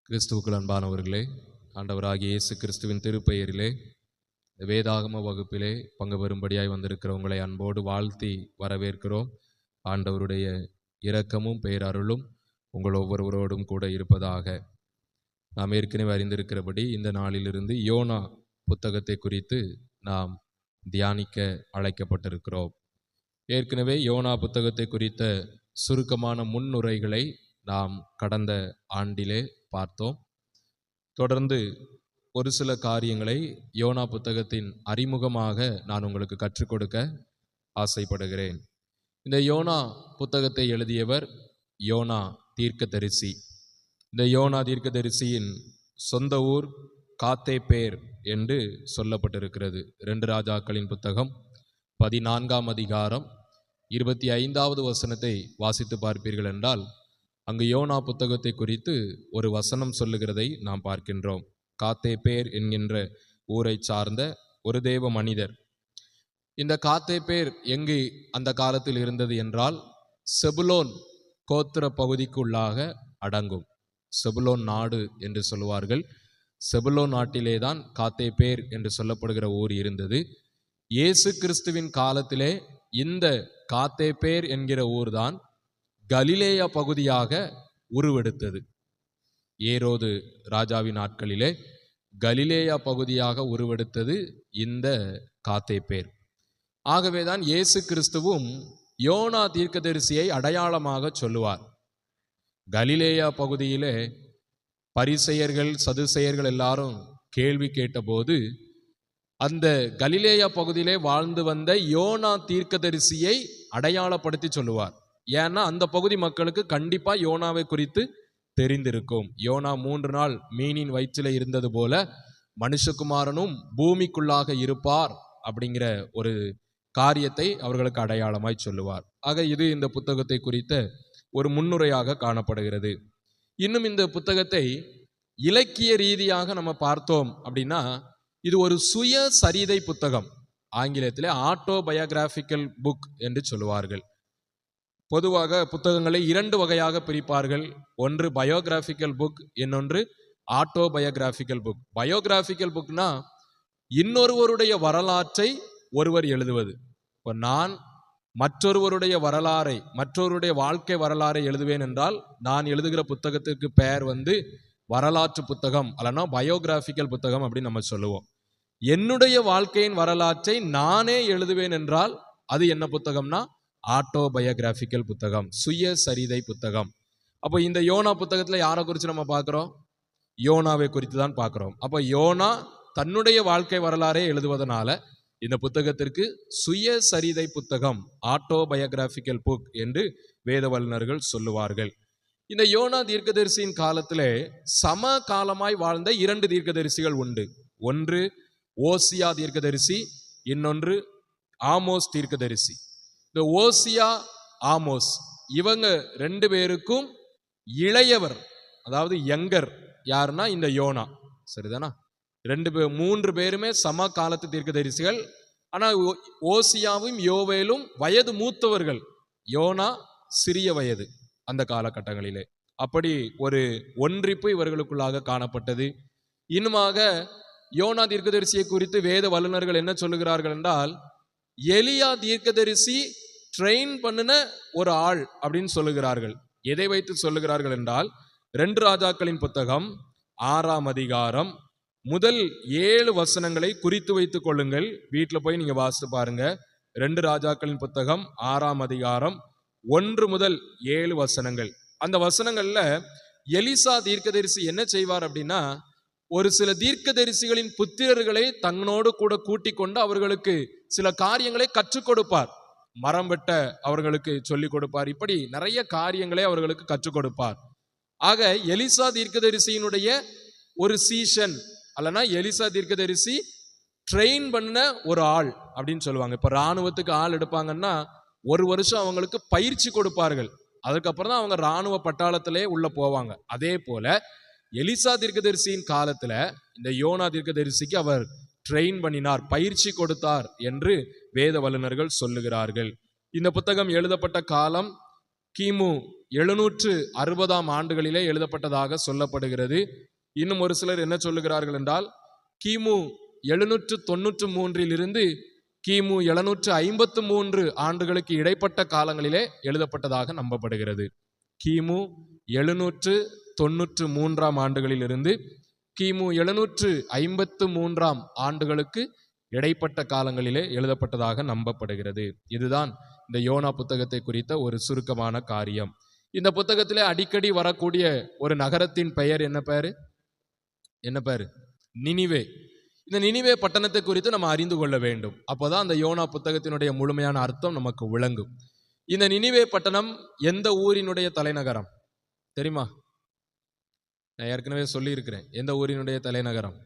கிறிஸ்துவுக்குள் அன்பானவர்களே, ஆண்டவராகிய இயேசு கிறிஸ்துவின் திருப்பெயரிலே வேதாகம வகுப்பிலே பங்கு பெறும்படியாய் வந்திருக்கிற உங்களை அன்போடு வாழ்த்தி வரவேற்கிறோம். ஆண்டவருடைய இரக்கமும் பேரருளும் உங்கள் ஒவ்வொருவரோடும் கூட இருப்பதாக. நாம் ஏற்கனவே அறிந்திருக்கிறபடி இந்த நாளிலிருந்து யோனா புத்தகத்தை குறித்து நாம் தியானிக்க அழைக்கப்பட்டிருக்கிறோம். ஏற்கனவே யோனா புத்தகத்தை குறித்த சுருக்கமான முன்னுரைகளை நாம் கடந்த ஆண்டிலே பார்த்தோம். தொடர்ந்து ஒரு சில காரியங்களை யோனா புத்தகத்தின் அறிமுகமாக நான் உங்களுக்கு கற்றுக் கொடுக்க ஆசைப்படுகிறேன். இந்த யோனா புத்தகத்தை எழுதியவர் யோனா தீர்க்கதரிசி. இந்த யோனா தீர்க்கதரிசியின் சொந்த ஊர் காத்தேப்பேர் என்று சொல்லப்பட்டிருக்கிறது. 2 ராஜாக்களின் புத்தகம் 14ஆம் அதிகாரம் 25வது வசனத்தை வாசித்து பார்ப்பீர்கள் என்றால், அங்கு யோனா புத்தகத்தை குறித்து ஒரு வசனம் சொல்லுகிறதை நாம் பார்க்கின்றோம். காத்தேப்பேர் என்கின்ற ஊரை சார்ந்த ஒரு தேவ மனிதர். இந்த காத்தேப்பேர் எங்கு அந்த காலத்தில் இருந்தது என்றால், செபுலோன் கோத்திர பகுதிக்குள்ளாக அடங்கும். செபுலோன் நாடு என்று சொல்லுவார்கள். செபுலோன் நாட்டிலே தான் காத்தேப்பேர் என்று சொல்லப்படுகிற ஊர் இருந்தது. இயேசு கிறிஸ்துவின் காலத்திலே இந்த காத்தேப்பேர் என்கிற ஊர்தான் கலிலேயா பகுதியாக உருவெடுத்தது. ஏரோது ராஜாவின் நாட்களிலே கலிலேயா பகுதியாக உருவெடுத்தது இந்த காத்தேப்பேர். ஆகவேதான் இயேசு கிறிஸ்துவும் யோனா தீர்க்கதரிசியை அடையாளமாக சொல்லுவார். கலிலேயா பகுதியிலே பரிசேயர்கள் சதுசேயர்கள் எல்லாரும் கேள்வி கேட்டபோது அந்த கலிலேயா பகுதியிலே வாழ்ந்து வந்த யோனா தீர்க்கதரிசியை அடையாளப்படுத்தி சொல்லுவார். ஏன்னா அந்த பகுதி மக்களுக்கு கண்டிப்பா யோனாவை குறித்து தெரிந்திருக்கும். யோனா 3 நாள் மீனின் வயிற்றில இருந்தது போல மனுஷகுமாரனும் பூமிக்குள்ளாக இருப்பார் அப்படிங்கிற ஒரு காரியத்தை அவர்களுக்கு அடையாளமாய் சொல்லுவார். ஆக இது இந்த புத்தகத்தை குறித்த ஒரு முன்னுரையாக காணப்படுகிறது. இன்னும் இந்த புத்தகத்தை இலக்கிய ரீதியாக நம்ம பார்த்தோம் அப்படின்னா, இது ஒரு சுய சரிதை புத்தகம். ஆங்கிலத்திலே ஆட்டோபயோகிராபிக்கல் புக் என்று சொல்லுவார்கள். பொதுவாக புத்தகங்களை 2 வகையாக பிரிப்பார்கள். ஒன்று பயோகிராபிக்கல் புக், இன்னொன்று ஆட்டோபயோகிராபிக்கல் புக். பயோகிராபிக்கல் புக்னா இன்னொருவருடைய வரலாற்றை ஒருவர் எழுதுவது. இப்போ நான் மற்றொருவருடைய வரலாறை, மற்றொருடைய வாழ்க்கை வரலாறை எழுதுவேன் என்றால் நான் எழுதுகிற புத்தகத்திற்கு பெயர் வரலாற்று புத்தகம், அல்லனா பயோகிராபிக்கல் புத்தகம் அப்படின்னு நம்ம சொல்லுவோம். என்னுடைய வாழ்க்கையின் வரலாற்றை நானே எழுதுவேன் என்றால் அது என்ன புத்தகம்னா ஆட்டோபயோகிராபிக்கல் புத்தகம், சுய சரிதை புத்தகம். அப்போ இந்த யோனா புத்தகத்துல யாரை குறித்து நம்ம பார்க்கிறோம்? யோனாவை குறித்து தான் பார்க்கிறோம். அப்போ யோனா தன்னுடைய வாழ்க்கை வரலாறை எழுதுவதனால இந்த புத்தகத்திற்கு சுய சரிதை புத்தகம், ஆட்டோபயோகிராபிக்கல் புக் என்று வேத வல்லுநர்கள் சொல்லுவார்கள். இந்த யோனா தீர்க்கதரிசியின் காலத்திலே சம காலமாய் வாழ்ந்த 2 தீர்க்கதரிசிகள் உண்டு. ஒன்று ஓசியா தீர்க்கதரிசி, இன்னொன்று ஆமோஸ் தீர்க்கதரிசி. இந்த ஓசியா ஆமோஸ் இவங்க 2 பேருக்கும் இளையவர், அதாவது யங்கர் யாருன்னா இந்த யோனா. சரிதானா? 3 பேருமே சம காலத்து தீர்க்கதரிசிகள். ஆனால் ஓசியாவும் யோவேலும் வயது மூத்தவர்கள். யோனா சிறிய வயது அந்த காலகட்டங்களிலே. அப்படி ஒரு ஒன்றிப்பு இவர்களுக்குள்ளாக காணப்பட்டது. இன்னுமாக யோனா தீர்க்கதரிசியை குறித்து வேத வல்லுநர்கள் என்ன சொல்லுகிறார்கள் என்றால், எலியா தீர்க்கதரிசி ட்ரெயின் பண்ணின ஒரு ஆள் அப்படின்னு சொல்லுகிறார்கள். எதை வைத்து சொல்லுகிறார்கள் என்றால், 2 ராஜாக்களின் புத்தகம் 6ஆம் அதிகாரம் முதல் 7 வசனங்களை குறித்து வைத்துக் கொள்ளுங்கள். வீட்டில் போய் நீங்க வாசித்து பாருங்க. 2 ராஜாக்களின் புத்தகம் 6ஆம் அதிகாரம் 1 முதல் 7 வசனங்கள். அந்த வசனங்கள்ல எலிசா தீர்க்கதரிசி என்ன செய்வார் அப்படின்னா, ஒரு சில தீர்க்கதரிசிகளின் புத்திரர்களை தன்னோடு கூட கூட்டிக் கொண்டு அவர்களுக்கு சில காரியங்களை கற்றுக் கொடுப்பார். மரம் வெட்ட அவர்களுக்கு சொல்லிக் கொடுப்பார். இப்படி நிறைய காரியங்களை அவர்களுக்கு கற்றுக் கொடுப்பார். ஆக எலிசா தீர்க்கதரிசியினுடைய ஒரு சீஷன், அல்லனா எலிசா தீர்க்கதரிசி ட்ரெயின் பண்ண ஒரு ஆள் அப்படின்னு சொல்லுவாங்க. இப்ப இராணுவத்துக்கு ஆள் எடுப்பாங்கன்னா 1 வருஷம் அவங்களுக்கு பயிற்சி கொடுப்பார்கள். அதுக்கப்புறம் தான் அவங்க இராணுவ பட்டாளத்திலே உள்ள போவாங்க. அதே போல எலிசா தீர்க்கதரிசியின் காலத்துல இந்த யோனா தீர்க்கதரிசிக்கு அவர் ட்ரெயின் பண்ணினார், பயிற்சி கொடுத்தார் என்று வேத வல்லுநர்கள் சொல்லுகிறார்கள். இந்த புத்தகம் எழுதப்பட்ட காலம் கிமு 760 ஆண்டுகளிலே எழுதப்பட்டதாக சொல்லப்படுகிறது. இன்னும் ஒரு சிலர் என்ன சொல்லுகிறார்கள் என்றால் கிமு 793 கிமு 753 ஆண்டுகளுக்கு இடைப்பட்ட காலங்களிலே எழுதப்பட்டதாக நம்பப்படுகிறது. கிமு 793 ஆண்டுகளிலிருந்து கிமு 753 ஆண்டுகளுக்கு இடைப்பட்ட காலங்களிலே எழுதப்பட்டதாக நம்பப்படுகிறது. இதுதான் இந்த யோனா புத்தகத்தை குறித்த ஒரு சுருக்கமான காரியம். இந்த புத்தகத்திலே அடிக்கடி வரக்கூடிய ஒரு நகரத்தின் பெயர் என்ன பேரு? நினிவே. இந்த நினிவே பட்டணத்தை குறித்து நம்ம அறிந்து கொள்ள வேண்டும். அப்போதான் அந்த யோனா புத்தகத்தினுடைய முழுமையான அர்த்தம் நமக்கு விளங்கும். இந்த நினிவே பட்டணம் எந்த ஊரினுடைய தலைநகரம் தெரியுமா? நான் ஏற்கனவே சொல்லி இருக்கிறேன். எந்த ஊரினுடைய தலைநகரம்?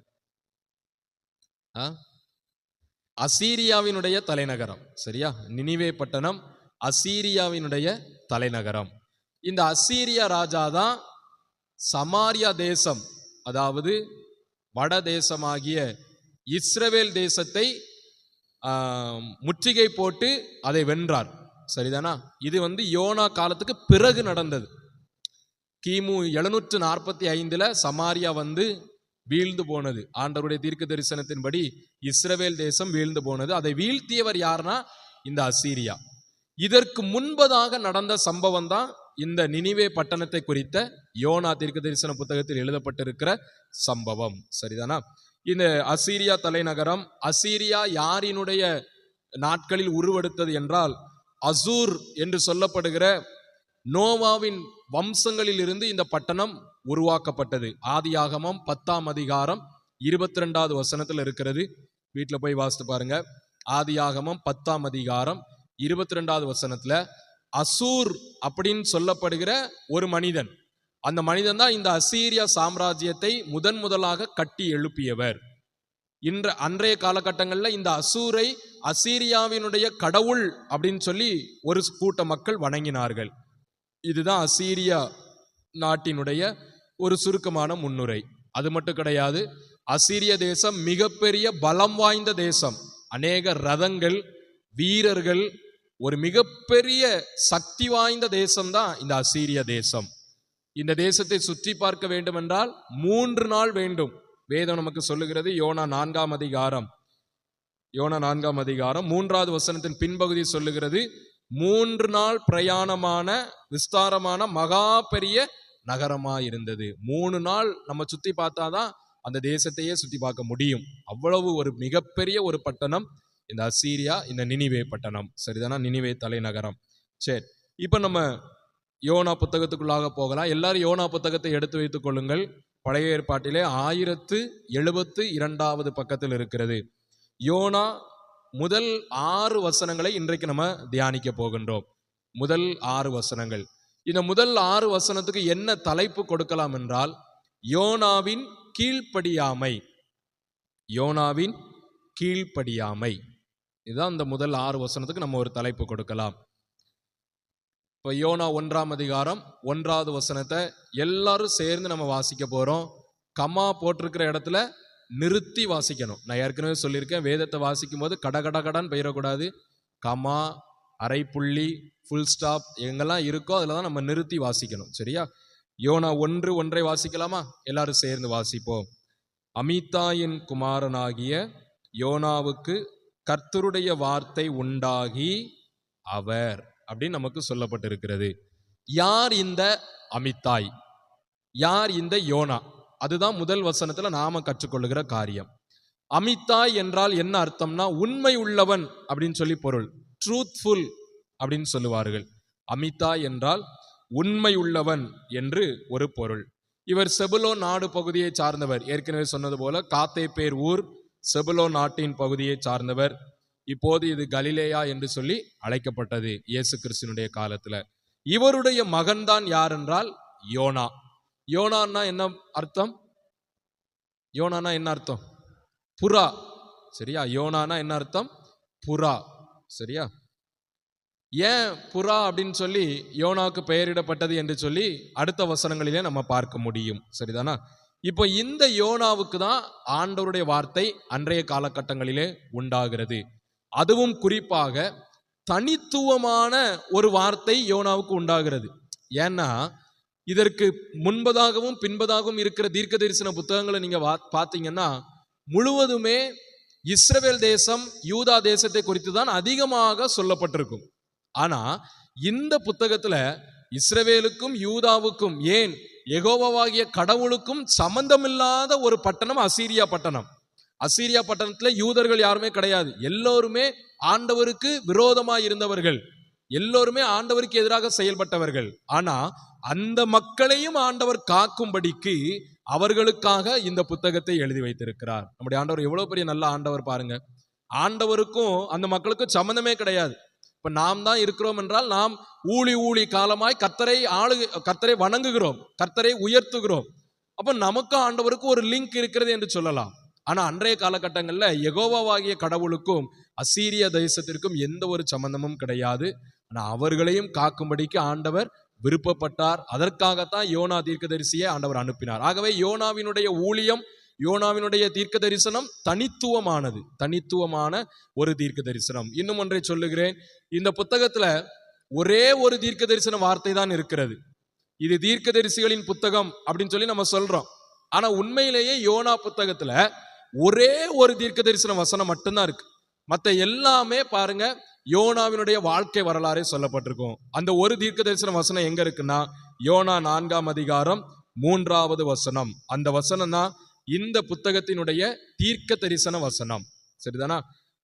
அசீரியாவினுடைய தலைநகரம். சரியா? நினிவே பட்டணம் அசீரியாவினுடைய தலைநகரம். இந்த அசீரியா ராஜா தான் சமாரியா தேசம், அதாவது வட தேசமாகிய இஸ்ரவேல் தேசத்தை முற்றுகை போட்டு அதை வென்றார். சரிதானா? இது யோனா காலத்துக்கு பிறகு நடந்தது. கிமு 745 சமாரியா வீழ்ந்து போனது. ஆண்டவருடைய தீர்க்க தரிசனத்தின்படி இஸ்ரவேல் தேசம் வீழ்ந்து போனது. அதை வீழ்த்தியவர் யாருன்னா இந்த அசீரியா. இதற்கு முன்பதாக நடந்த சம்பவம் தான் இந்த நினிவே பட்டணத்தை குறித்த யோனா தீர்க்க தரிசன புத்தகத்தில் எழுதப்பட்டிருக்கிற சம்பவம். சரிதானா? இந்த அசீரியா தலைநகரம், அசீரியா யாரினுடைய நாட்களில் உருவெடுத்தது என்றால் அசூர் என்று சொல்லப்படுகிற நோவாவின் வம்சங்களில் இருந்து இந்த பட்டணம் உருவாக்கப்பட்டது. ஆதியாகமம் 10ஆம் அதிகாரம் 22வது வசனத்தில் இருக்கிறது. வீட்டில் போய் வாசித்து பாருங்க. ஆதியாகமம் 10ஆம் அதிகாரம் 22வது வசனத்துல அசூர் அப்படின்னு சொல்லப்படுகிற ஒரு மனிதன், அந்த மனிதன் தான் இந்த அசீரியா சாம்ராஜ்யத்தை முதலாக கட்டி எழுப்பியவர். அன்றைய காலகட்டங்களில் இந்த அசூரை அசீரியாவினுடைய கடவுள் அப்படின்னு சொல்லி ஒரு கூட்ட மக்கள் வணங்கினார்கள். இதுதான் அசீரியா நாட்டினுடைய ஒரு சுருக்கமான முன்னுரை. அது மட்டும் கிடையாது, அசீரிய தேசம் மிகப்பெரிய பலம் வாய்ந்த தேசம். அநேக ரதங்கள், வீரர்கள், ஒரு மிகப்பெரிய சக்தி வாய்ந்த தேசம்தான் இந்த அசீரிய தேசம். இந்த தேசத்தை சுற்றி பார்க்க வேண்டும் என்றால் 3 நாள் வேண்டும். வேதம் நமக்கு சொல்லுகிறது. யோனா 4ஆம் அதிகாரம் 3வது வசனத்தின் பின்பகுதி சொல்லுகிறது, 3 நாள் பிரயாணமான விஸ்தாரமான மகா பெரிய நகரமாயிருந்தது. 3 நாள் நம்ம சுத்தி பார்த்தாதான் அந்த தேசத்தையே சுத்தி பார்க்க முடியும். அவ்வளவு ஒரு மிகப்பெரிய ஒரு பட்டணம் இந்த அசீரியா, இந்த நினிவே பட்டணம். சரிதானா? நினிவே தலைநகரம். சரி, இப்ப நம்ம யோனா புத்தகத்துக்குள்ளாக போகலாம். எல்லாரும் யோனா புத்தகத்தை எடுத்து வைத்துக் கொள்ளுங்கள். பழைய ஏற்பாட்டிலே 1072வது பக்கத்தில் இருக்கிறது. யோனா முதல் 6 வசனங்களை இன்றைக்கு நம்ம தியானிக்க போகின்றோம். முதல் 6 வசனங்கள். இந்த முதல் 6 வசனத்துக்கு என்ன தலைப்பு கொடுக்கலாம் என்றால் யோனாவின் கீழ்ப்படியாமை. யோனாவின் கீழ்ப்படியாமை. இதுதான் இந்த முதல் 6 வசனத்துக்கு நம்ம ஒரு தலைப்பு கொடுக்கலாம். இப்போ யோனா 1ஆம் அதிகாரம் 1வது வசனத்தை எல்லாரும் சேர்ந்து நம்ம வாசிக்க போறோம். கமா போட்டிருக்கிற இடத்துல நிறுத்தி வாசிக்கணும். நான் ஏற்கனவே சொல்லியிருக்கேன், வேதத்தை வாசிக்கும் போது கடகடகடான்னு பெயரக்கூடாது. கமா, அரை புள்ளி, ஃபுல் ஸ்டாப் எங்கெல்லாம் இருக்கோ அதில் தான் நம்ம நிறுத்தி வாசிக்கணும். சரியா? யோனா 1:1 வாசிக்கலாமா? எல்லாரும் சேர்ந்து வாசிப்போம். அமித்தாயின் குமாரனாகிய யோனாவுக்கு கர்த்தருடைய வார்த்தை உண்டாகி அவர் அப்படின்னு நமக்கு சொல்லப்பட்டிருக்கிறது. யார் இந்த அமித்தாய்? யார் இந்த யோனா? அதுதான் முதல் வசனத்துல நாம கற்றுக்கொள்ளுகிற காரியம். அமித்தாய் என்றால் என்ன அர்த்தம்னா உண்மை உள்ளவன் அப்படின்னு சொல்லி பொருள். ட்ரூத்ஃபுல் அப்படின்னு சொல்லுவார்கள். அமித்தாய் என்றால் உண்மை உள்ளவன் என்று ஒரு பொருள். இவர் செபுலோன் நாடு பகுதியை சார்ந்தவர். ஏற்கனவே சொன்னது போல காத்தேப்பேர் ஊர் செபுலோன் நாட்டின் பகுதியை சார்ந்தவர். இப்போது இது கலிலேயா என்று சொல்லி அழைக்கப்பட்டது இயேசு கிறிஸ்துவினுடைய காலத்துல. இவருடைய மகன்தான் யார் என்றால் யோனா. யோனான்னா என்ன அர்த்தம்? யோனானா என்ன அர்த்தம்? புறா. சரியா? யோனானா என்ன அர்த்தம்? புறா. சரியா? ஏன் புறா அப்படின்னு சொல்லி யோனாவுக்கு பெயரிடப்பட்டது என்று சொல்லி அடுத்த வசனங்களிலே நம்ம பார்க்க முடியும். சரிதானா? இப்போ இந்த யோனாவுக்கு தான் ஆண்டவருடைய வார்த்தை அன்றைய காலகட்டங்களிலே உண்டாகிறது. அதுவும் குறிப்பாக தனித்துவமான ஒரு வார்த்தை யோனாவுக்கு உண்டாகிறது. ஏன்னா இதற்கு முன்பதாகவும் பின்பதாகவும் இருக்கிற தீர்க்க தரிசன புத்தகங்களை நீங்க பார்த்தீங்கன்னா முழுவதுமே இஸ்ரவேல் தேசம் யூதா தேசத்தை குறித்து தான் அதிகமாக சொல்லப்பட்டிருக்கும். ஆனா இந்த புத்தகத்துல இஸ்ரவேலுக்கும் யூதாவுக்கும், ஏன் யெகோவாகிய கடவுளுக்கும் சம்பந்தமில்லாத ஒரு பட்டணம் அசீரியா பட்டணம். அசீரியா பட்டணத்துல யூதர்கள் யாருமே கிடையாது. எல்லோருமே ஆண்டவருக்கு விரோதமாய் இருந்தவர்கள், எல்லோருமே ஆண்டவருக்கு எதிராக செயல்பட்டவர்கள். ஆனா அந்த மக்களையும் ஆண்டவர் காக்கும்படிக்கு அவர்களுக்காக இந்த புத்தகத்தை எழுதி வைத்திருக்கிறார். நம்முடைய ஆண்டவர் எவ்வளவு பெரிய நல்ல ஆண்டவர் பாருங்க. ஆண்டவருக்கும் அந்த மக்களுக்கும் சம்பந்தமே கிடையாது. இப்ப நாம் தான் இருக்கிறோம் என்றால் நாம் ஊழி காலமாய் கர்த்தரை வணங்குகிறோம், கர்த்தரை உயர்த்துகிறோம். அப்ப நமக்கும் ஆண்டவருக்கும் ஒரு லிங்க் இருக்கிறது என்று சொல்லலாம். ஆனா அன்றைய காலகட்டங்கள்ல யெகோவாகிய கடவுளுக்கும் அசீரிய தேசத்திற்கும் எந்த ஒரு சம்பந்தமும் கிடையாது. ஆனா அவர்களையும் காக்கும்படிக்கு ஆண்டவர் விருப்பப்பட்டார். அதற்காகத்தான் யோனா தீர்க்கதரிசியை ஆண்டவர் அனுப்பினார். ஆகவே யோனாவினுடைய ஊழியம், யோனாவினுடைய தீர்க்க தரிசனம் தனித்துவமான ஒரு தீர்க்க தரிசனம். இன்னும் ஒன்றை சொல்லுகிறேன், இந்த புத்தகத்துல ஒரே ஒரு தீர்க்க தரிசன வார்த்தை தான் இருக்கிறது. இது தீர்க்க தரிசிகளின் புத்தகம் அப்படின்னு சொல்லி நம்ம சொல்றோம். ஆனா உண்மையிலேயே யோனா புத்தகத்துல ஒரே ஒரு தீர்க்க தரிசன வசனம் மட்டும்தான் இருக்கு. மற்ற எல்லாமே பாருங்க யோனாவினுடைய வாழ்க்கை வரலாறே சொல்லப்பட்டிருக்கும். அந்த ஒரு தீர்க்க தரிசன வசனம் எங்க இருக்குன்னா யோனா 4ஆம் அதிகாரம் 3வது வசனம். அந்த வசனம் தான் இந்த புத்தகத்தினுடைய தீர்க்க தரிசன வசனம். சரிதானா?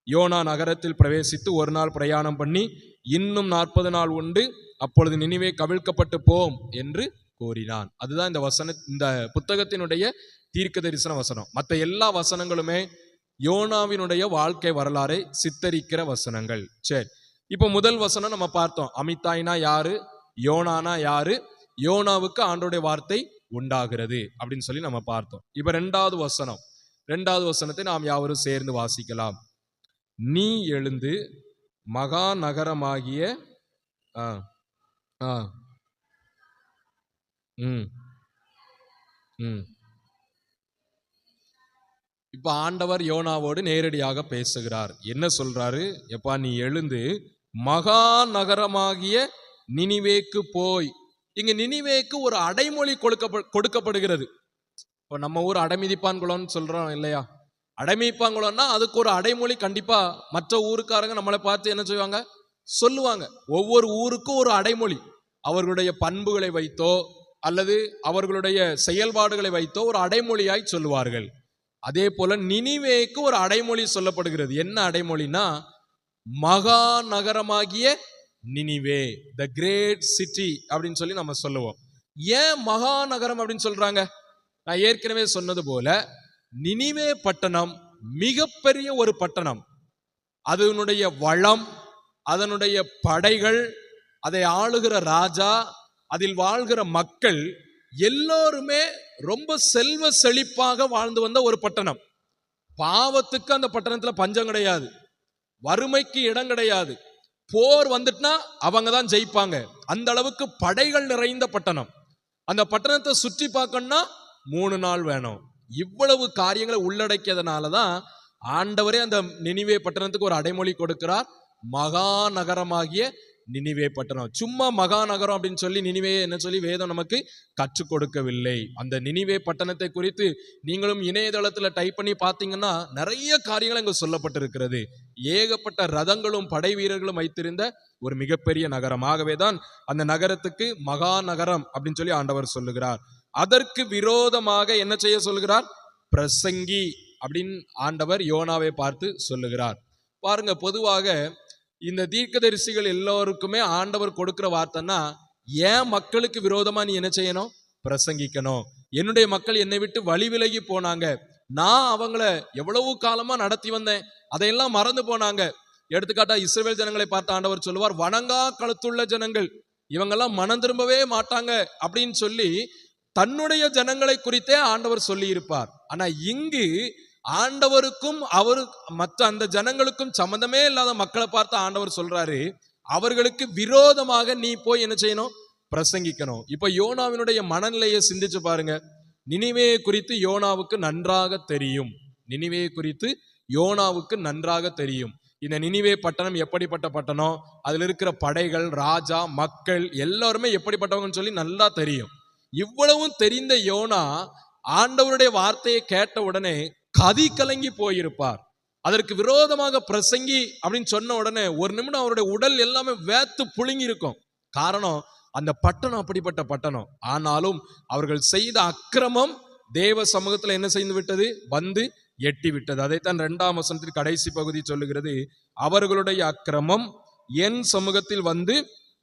யோனா நகரத்தில் பிரவேசித்து ஒரு நாள் பிரயாணம் பண்ணி இன்னும் 40 நாள் உண்டு, அப்பொழுது நினிவே கவிழ்க்கப்பட்டு போம் என்று கூறினான். அதுதான் இந்த புத்தகத்தினுடைய தீர்க்க தரிசன வசனம். மற்ற எல்லா வசனங்களுமே யோனாவினுடைய வாழ்க்கை வரலாறை சித்தரிக்கிற வசனங்கள். சரி, இப்ப முதல் வசனம் நம்ம பார்த்தோம். அமித்தாய்னா யாரு, யோனானா யாரு, யோனாவுக்கு ஆண்டோடைய வார்த்தை உண்டாகிறது அப்படின்னு சொல்லி நம்ம பார்த்தோம். இப்ப ரெண்டாவது வசனத்தை நாம் யாவரும் சேர்ந்து வாசிக்கலாம். நீ எழுந்து மகா நகரமாகிய இப்ப ஆண்டவர் யோனாவோடு நேரடியாக பேசுகிறார். என்ன சொல்றாரு? எப்பா நீ எழுந்து மகா நகரமாகிய நினிவேக்கு போய். இங்க நினிவேக்கு ஒரு அடைமொழி கொடுக்கப்படுகிறது. இப்போ நம்ம ஊர் அடைமிதிப்பான்குளம்னு சொல்றோம் இல்லையா? அடைமிப்பான்குளம்னா அதுக்கு ஒரு அடைமொழி கண்டிப்பா மற்ற ஊருக்காரங்க நம்மளை பார்த்து என்ன செய்வாங்க, சொல்லுவாங்க. ஒவ்வொரு ஊருக்கும் ஒரு அடைமொழி, அவர்களுடைய பண்புகளை வைத்தோ அல்லது அவர்களுடைய செயல்பாடுகளை வைத்தோ ஒரு அடைமொழியாய் சொல்லுவார்கள். அதே போல நினிவேக்கு ஒரு அடைமொழி சொல்லப்படுகிறது. என்ன அடைமொழினா மகா நகரமாகிய நினிவே, த கிரேட் சிட்டி அப்படின்னு சொல்லி நம்ம சொல்லுவோம். ஏன் மகா நகரம் அப்படின்னு சொல்றாங்க? நான் ஏற்கனவே சொன்னது போல நினிவே பட்டணம் மிகப்பெரிய ஒரு பட்டணம். அதனுடைய வளம், அதனுடைய படைகள், அதை ஆளுகிற ராஜா, அதில் வாழ்கிற மக்கள் எல்லோருமே ரொம்ப செல்வ செழிப்பாக வாழ்ந்து வந்த ஒரு பட்டணம். பாவத்துக்கு அந்த பட்டணத்துல பஞ்சம் கிடையாது, வறுமைக்கு இடம் கிடையாது. போர் வந்துட்டுனா அவங்க தான் ஜெயிப்பாங்க. அந்த அளவுக்கு படைகள் நிறைந்த பட்டணம். அந்த பட்டணத்தை சுற்றி பார்க்கணும்னா 3 நாள் வேணும். இவ்வளவு காரியங்களை உள்ளடக்கியதுனாலதான் ஆண்டவரே அந்த நினிவே பட்டணத்துக்கு ஒரு அடைமொழி கொடுக்கிறார், மகா நகரமாகிய நினிவே பட்டணம். சும்மா மகா நகரம் அப்படின்னு சொல்லி நினிவே என்ன சொல்லி வேதம் நமக்கு கற்றுக் கொடுக்கவில்லை. அந்த நினிவே பட்டணத்தை குறித்து நீங்களும் இணையதளத்துல டைப் பண்ணி பார்த்தீங்கன்னா நிறைய காரியங்கள் இங்க சொல்லப்பட்டிருக்கிறது. ஏகப்பட்ட ரதங்களும் படை வீரர்களும் வைத்திருந்த ஒரு மிகப்பெரிய நகரம். ஆகவேதான் அந்த நகரத்துக்கு மகா நகரம் அப்படின்னு சொல்லி ஆண்டவர் சொல்லுகிறார். அதற்கு விரோதமாக என்ன செய்ய சொல்லுகிறார்? பிரசங்கி அப்படின்னு ஆண்டவர் யோனாவை பார்த்து சொல்லுகிறார். பாருங்க, பொதுவாக இந்த தீர்க்கதரிசிகள் எல்லோருக்குமே ஆண்டவர் கொடுக்கிற வார்த்தைன்னா, ஏன் மக்களுக்கு விரோதமா நீ என்ன செய்யணும்? பிரசங்கிக்கணும். என்னுடைய மக்கள் என்னை விட்டு வழி விலகி போனாங்க, நான் அவங்கள எவ்வளவு காலமா நடத்தி வந்தேன், அதையெல்லாம் மறந்து போனாங்க. எடுத்துக்காட்டா இஸ்ரவேல் ஜனங்களை பார்த்து ஆண்டவர் சொல்லுவார், வணங்கா கழுத்துள்ள ஜனங்கள், இவங்கெல்லாம் மனம் திரும்பவே மாட்டாங்க அப்படின்னு சொல்லி தன்னுடைய ஜனங்களை குறித்தே ஆண்டவர் சொல்லி இருப்பார். ஆனா இங்கு ஆண்டவருக்கும் மற்ற அந்த ஜனங்களுக்கும் சம்பந்தமே இல்லாத மக்களை பார்த்து ஆண்டவர் சொல்றாரு, அவர்களுக்கு விரோதமாக நீ போய் என்ன செய்யணும்? பிரசங்கிக்கணும். இப்ப யோனாவினுடைய மனநிலையை சிந்திச்சு பாருங்க. நினிவேயை குறித்து யோனாவுக்கு நன்றாக தெரியும். நினிவேயை குறித்து யோனாவுக்கு நன்றாக தெரியும். இந்த நினிவே பட்டணம் எப்படிப்பட்ட பட்டணம், அதுல இருக்கிற படைகள், ராஜா, மக்கள் எல்லாருமே எப்படிப்பட்டவங்கன்னு சொல்லி நல்லா தெரியும். இவ்வளவும் தெரிந்த யோனா ஆண்டவருடைய வார்த்தையை கேட்ட உடனே கதி கலங்கி போயிருப்பார். அதற்கு விரோதமாக பிரசங்கி அப்படின்னு சொன்ன உடனே ஒரு நிமிடம் அவருடைய உடல் எல்லாமே வேத்து புழுங்கி இருக்கும். காரணம், அந்த பட்டணம் அப்படிப்பட்ட பட்டணம். ஆனாலும் அவர்கள் செய்த அக்கிரமம் தேவ சமூகத்தில் என்ன செய்து விட்டது, வந்து எட்டி விட்டது. அதைத்தான் 2ஆம் வசனத்தின் கடைசி பகுதி சொல்லுகிறது, அவர்களுடைய அக்கிரமம் என் சமூகத்தில் வந்து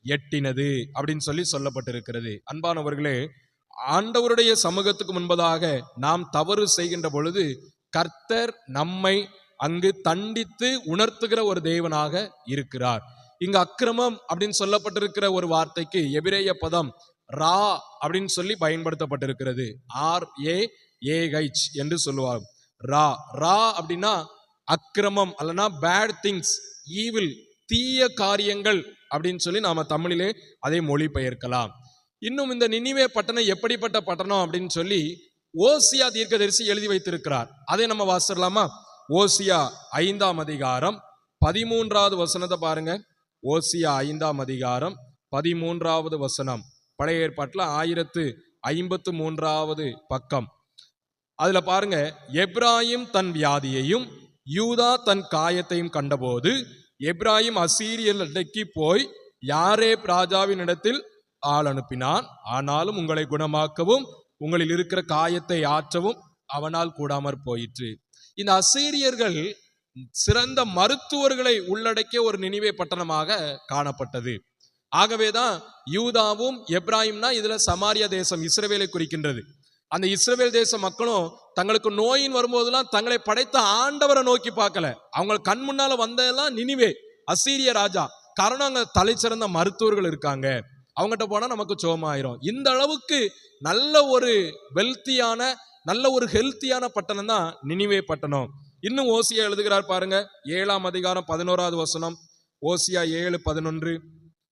எட்டினது அப்படின்னு சொல்லி சொல்லப்பட்டிருக்கிறது. அன்பானவர்களே, ஆண்டவருடைய சமூகத்துக்கு முன்பதாக நாம் தவறு செய்கின்ற பொழுது கர்த்தர் நம்மை அங்கு தண்டித்து உணர்த்துகிற ஒரு தேவனாக இருக்கிறார். இங்க அக்கிரமம் அப்படின்னு சொல்லப்பட்டிருக்கிற ஒரு வார்த்தைக்கு எபிரேய பதம் ரா அப்படின்னு சொல்லி பயன்படுத்தப்பட்டிருக்கிறது. RAAH என்று சொல்லுவார். ரா ரா அப்படின்னா அக்கிரமம் அல்லனா பேட் திங்ஸ், ஈவில், தீய காரியங்கள் அப்படின்னு சொல்லி நாம தமிழிலே அதை மொழிபெயர்க்கலாம். இன்னும் இந்த நினிவே பட்டணம் எப்படிப்பட்ட பட்டணம் அப்படின்னு சொல்லி ஓசியா தீர்க்கதரிசி எழுதி வைத்திருக்கிறார். அதை நம்ம வாசிக்கலாமா? ஓசியா 5ஆம் அதிகாரம் 13வது வசனத்தை பாருங்க. ஓசியா 5ஆம் அதிகாரம் 13வது வசனம், பழைய ஏற்பாட்டில் 1053வது பக்கம். அதுல பாருங்க, எப்ராயிம் தன் வியாதியையும் யூதா தன் காயத்தையும் கண்டபோது எப்ராயிம் அசீரியனிடக்கி போய் யாரேப் ராஜாவின் இடத்தில் ஆள் அனுப்பினான். ஆனாலும் உங்களை குணமாக்கவும் உங்களில் இருக்கிற காயத்தை ஆற்றவும் அவனால் கூடாமற் போயிற்று. இந்த அசீரியர்கள் சிறந்த மருத்துவர்களை உள்ளடக்கிய ஒரு நினிவே பட்டணமாக காணப்பட்டது. ஆகவேதான் யூதாவும் எப்ராயிம்னா இதுல சமாரியா தேசம், இஸ்ரவேலை குறிக்கின்றது. அந்த இஸ்ரவேல் தேச மக்களும் தங்களுக்கு நோயின் வரும்போதெல்லாம் தங்களை படைத்த ஆண்டவரை நோக்கி பார்க்கல. அவங்க கண் முன்னால வந்ததெல்லாம் நினிவே, அசீரிய ராஜா. காரணம், அங்க தலை சிறந்த மருத்துவர்கள் இருக்காங்க, அவங்ககிட்ட போனா நமக்கு சோமாயிரும். இந்த அளவுக்கு நல்ல ஒரு வெல்த்தியான, நல்ல ஒரு ஹெல்த்தியான பட்டணம் தான் நினிவே பட்டணம். இன்னும் ஓசியா எழுதுகிறார் பாருங்க, 7ஆம் அதிகாரம் 11வது வசனம். ஓசியா 7:11,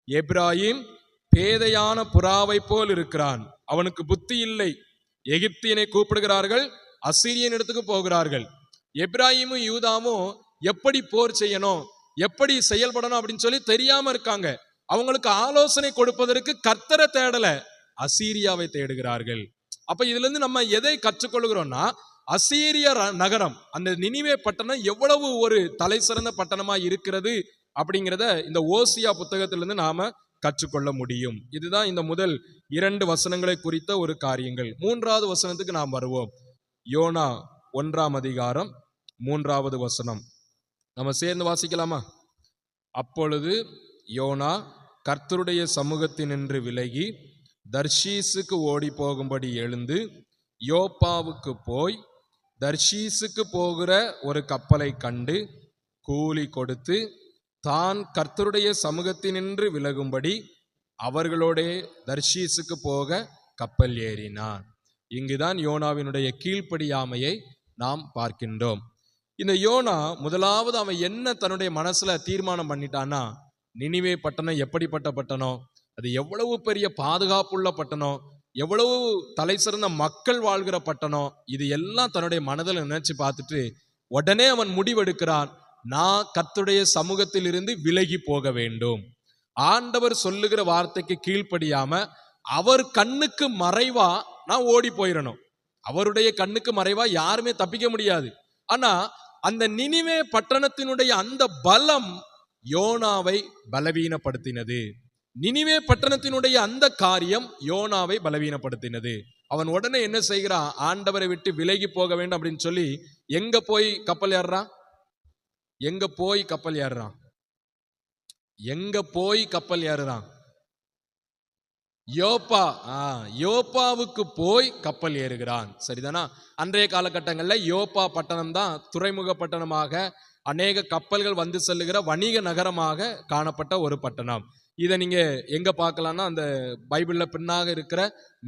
எப்ராயிம் பேதையான புறாவை போல் இருக்கிறான், அவனுக்கு புத்தி இல்லை. எகிப்தியனை கூப்பிடுகிறார்கள், அசீரியன் இடத்துக்கு போகிறார்கள். எப்ராயிமும் யூதாவும் எப்படி போர் செய்யணும், எப்படி செயல்படணும் அப்படின்னு சொல்லி தெரியாம இருக்காங்க. அவங்களுக்கு ஆலோசனை கொடுப்பதற்கு கர்த்தரை தேடல, அசீரியாவை தேடுகிறார்கள். அப்ப இதுல இருந்து நம்ம எதை கற்றுக்கொள்கிறோம்னா, அசீரிய நகரம், அந்த நினிவே பட்டணம் எவ்வளவு ஒரு தலை சிறந்த பட்டணமா இருக்கிறது அப்படிங்கிறத இந்த ஓசியா புத்தகத்திலிருந்து நாம கற்றுக்கொள்ள முடியும். இதுதான் இந்த முதல் 2 வசனங்களை குறித்த ஒரு காரியங்கள். 3வது வசனத்துக்கு நாம் வருவோம். யோனா 1ஆம் அதிகாரம் 3வது வசனம் நம்ம சேர்ந்து வாசிக்கலாமா? அப்பொழுது யோனா கர்த்தருடைய சமூகத்தினின்று விலகி தர்ஷீசுக்கு ஓடி போகும்படி எழுந்து யோப்பாவுக்கு போய் தர்ஷீசுக்கு போகிற ஒரு கப்பலை கண்டு கூலி கொடுத்து தான் கர்த்தருடைய சமூகத்தினின்று விலகும்படி அவர்களோட தர்ஷீசுக்கு போக கப்பல் ஏறினான். இங்குதான் யோனாவினுடைய கீழ்ப்படியாமையை நாம் பார்க்கின்றோம். இந்த யோனா முதலாவது அவன் என்ன தன்னுடைய மனசுல தீர்மானம் பண்ணிட்டான்னா, நினிவே பட்டணம் எப்படிப்பட்ட பட்டணம், அது எவ்வளவு பெரிய பாதுகாப்புள்ள பட்டணம், எவ்வளவு தலை சிறந்த மக்கள் வாழ்கிற பட்டணம், இது எல்லாம் தன்னுடைய மனதில் நினைச்சு பார்த்துட்டு உடனே அவன் முடிவெடுக்கிறான், நான் கர்த்தருடைய சமூகத்தில் இருந்து விலகி போக வேண்டும். ஆண்டவர் சொல்லுகிற வார்த்தைக்கு கீழ்ப்படியாம அவர் கண்ணுக்கு மறைவா நான் ஓடி போயிடணும். அவருடைய கண்ணுக்கு மறைவா யாருமே தப்பிக்க முடியாது. ஆனா அந்த நினிவே பட்டணத்தினுடைய அந்த பலம் யோனாவை பலவீனப்படுத்தினது. நினிவே பட்டணத்தினுடைய அந்த காரியம் யோனாவை பலவீனப்படுத்தினது. அவன் உடனே என்ன செய்கிறான், ஆண்டவரை விட்டு விலகி போக வேண்டும் அப்படின்னு சொல்லி எங்க போய் கப்பல் ஏறுறான், எங்க போய் கப்பல் ஏறுறான், எங்க போய் கப்பல் ஏறுறான், யோப்பா. யோப்பாவுக்கு போய் கப்பல் ஏறுகிறான். சரிதானா? அன்றைய காலகட்டங்களில் யோப்பா பட்டணம் தான் துறைமுக பட்டணமாக, அநேக கப்பல்கள் வந்து செல்லுகிற வணிக நகரமாக காணப்பட்ட ஒரு பட்டணம். இதை நீங்க எங்க பார்க்கலாம்னா, அந்த பைபிள்ல பின்னாக இருக்கிற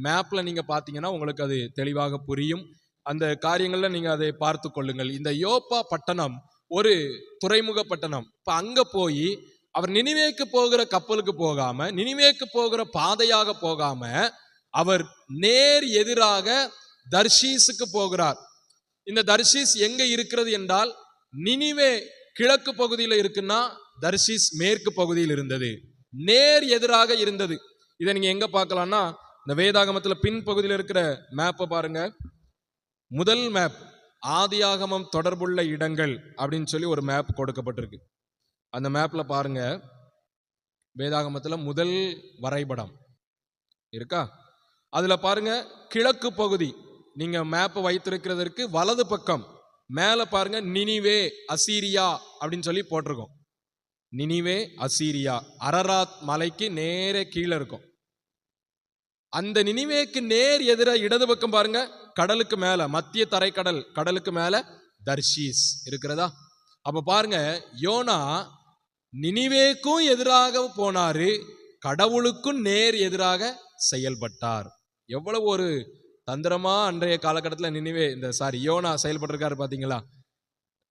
மேப்ல நீங்க பார்த்தீங்கன்னா உங்களுக்கு அது தெளிவாக புரியும். அந்த காரியங்கள்ல நீங்க அதை பார்த்து கொள்ளுங்கள். இந்த யோப்பா பட்டணம் ஒரு துறைமுக பட்டணம். இப்ப அங்க போய் அவர் நினிவேக்கு போகிற கப்பலுக்கு போகாம, நினிவேக்கு போகிற பாதையாக போகாம அவர் நேர் எதிராக தர்ஷீசுக்கு போகிறார். இந்த தர்ஷீஸ் எங்க இருக்கிறது என்றால், நினிவே கிழக்கு பகுதியில் இருக்குன்னா தர்ஷீஸ் மேற்கு பகுதியில் இருந்தது, நேர் எதிராக இருந்தது. இதை நீங்க எங்க பார்க்கலாம்னா இந்த வேதாகமத்துல பின் பகுதியில் இருக்கிற மேப்பை பாருங்க. முதல் மேப் ஆதியாகமம் தொடர்புள்ள இடங்கள் அப்படின்னு சொல்லி ஒரு மேப் கொடுக்கப்பட்டிருக்கு. அந்த மேப்ல பாருங்க, வேதாகமத்துல முதல் வரைபடம் இருக்கா, அதுல பாருங்க கிழக்கு பகுதி நீங்க மேப் வைத்திருக்கிறதற்கு வலது பக்கம் மேல பாருங்க நினிவே அசீரியா அப்படின்னு சொல்லி போட்டிருக்கோம். நினிவே அசீரியா அரராத் மலைக்கு நேர கீழே இருக்கும். அந்த நினிவேக்கு நேர் எதிர இடது பக்கம் பாருங்க கடலுக்கு மேல மத்திய தரைக்கடல், கடலுக்கு மேல தர்ஷீஸ் இருக்கிறதா. அப்ப பாருங்க யோனா நினிவேக்கும் எதிராக போனாரு, கடவுளுக்கும் நேர் எதிராக செயல்பட்டார். எவ்வளவு ஒரு தந்திரமா அன்றைய காலகட்டத்தில் நினிவே யோனா செயல்பட்டிருக்காரு பாத்தீங்களா.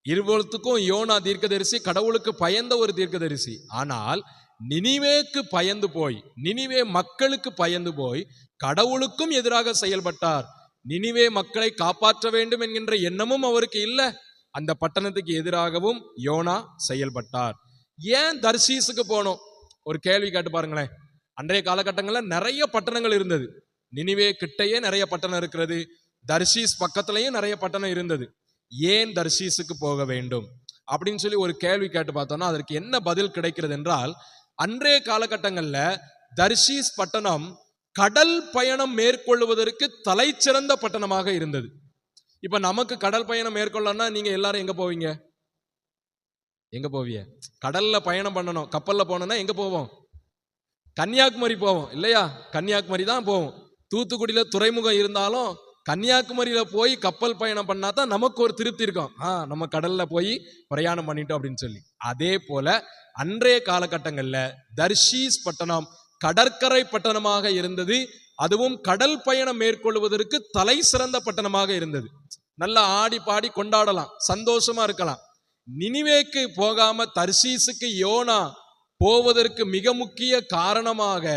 இருவத்துக்கும் யோனா தீர்க்கதரிசி, கடவுளுக்கு பயந்த ஒரு தீர்க்கதரிசி. ஆனால் நினிவேக்கு பயந்து போய், நினிவே மக்களுக்கு பயந்து போய் கடவுளுக்கும் எதிராக செயல்பட்டார். நினிவே மக்களை காப்பாற்ற வேண்டும் என்கின்ற எண்ணமும் அவருக்கு இல்லை. அந்த பட்டணத்துக்கு எதிராகவும் யோனா செயல்பட்டார். ஏன் தர்ஷீஸுக்கு போனோம்? ஒரு கேள்வி கேட்டு பாருங்களேன். அன்றைய காலகட்டங்களில் நிறைய பட்டணங்கள் இருந்தது. நினிவே கிட்டையே நிறைய பட்டணம் இருக்கிறது, தர்ஷீஸ் பக்கத்திலையும் நிறைய பட்டணம் இருந்தது. ஏன் தர்ஷீஸுக்கு போக வேண்டும் அப்படின்னு சொல்லி ஒரு கேள்வி கேட்டு பார்த்தோம்னா அதற்கு என்ன பதில் கிடைக்கிறது என்றால், அன்றைய காலகட்டங்களில் தர்ஷீஸ் பட்டணம் கடல் பயணம் மேற்கொள்வதற்கு தலை சிறந்த பட்டணமாக இருந்தது. இப்ப நமக்கு கடல் பயணம் மேற்கொள்ளனா நீங்க எல்லாரும் எங்க போவீங்க? எங்க போவீங்க? கடல்ல பயணம் பண்ணணும், கப்பல்ல போனோம்னா எங்க போவோம்? கன்னியாகுமரி போவோம் இல்லையா? கன்னியாகுமரி தான் போவோம். தூத்துக்குடியில துறைமுகம் இருந்தாலும் கன்னியாகுமரியில போய் கப்பல் பயணம் பண்ணா தான் நமக்கு ஒரு திருப்தி இருக்கும். நம்ம கடல்ல போய் பிரயாணம் பண்ணிட்டோம் அப்படின்னு சொல்லி. அதே போல அன்றைய காலகட்டங்கள்ல தர்ஷீஸ் பட்டணம் கடற்கரை பட்டணமாக இருந்தது. அதுவும் கடல் பயணம் மேற்கொள்வதற்கு தலை சிறந்த பட்டணமாக இருந்தது. நல்லா ஆடி பாடி கொண்டாடலாம், சந்தோஷமா இருக்கலாம். நினிவேக்கு போகாம தர்ஷீஸுக்கு யோனா போவதற்கு மிக முக்கிய காரணமாக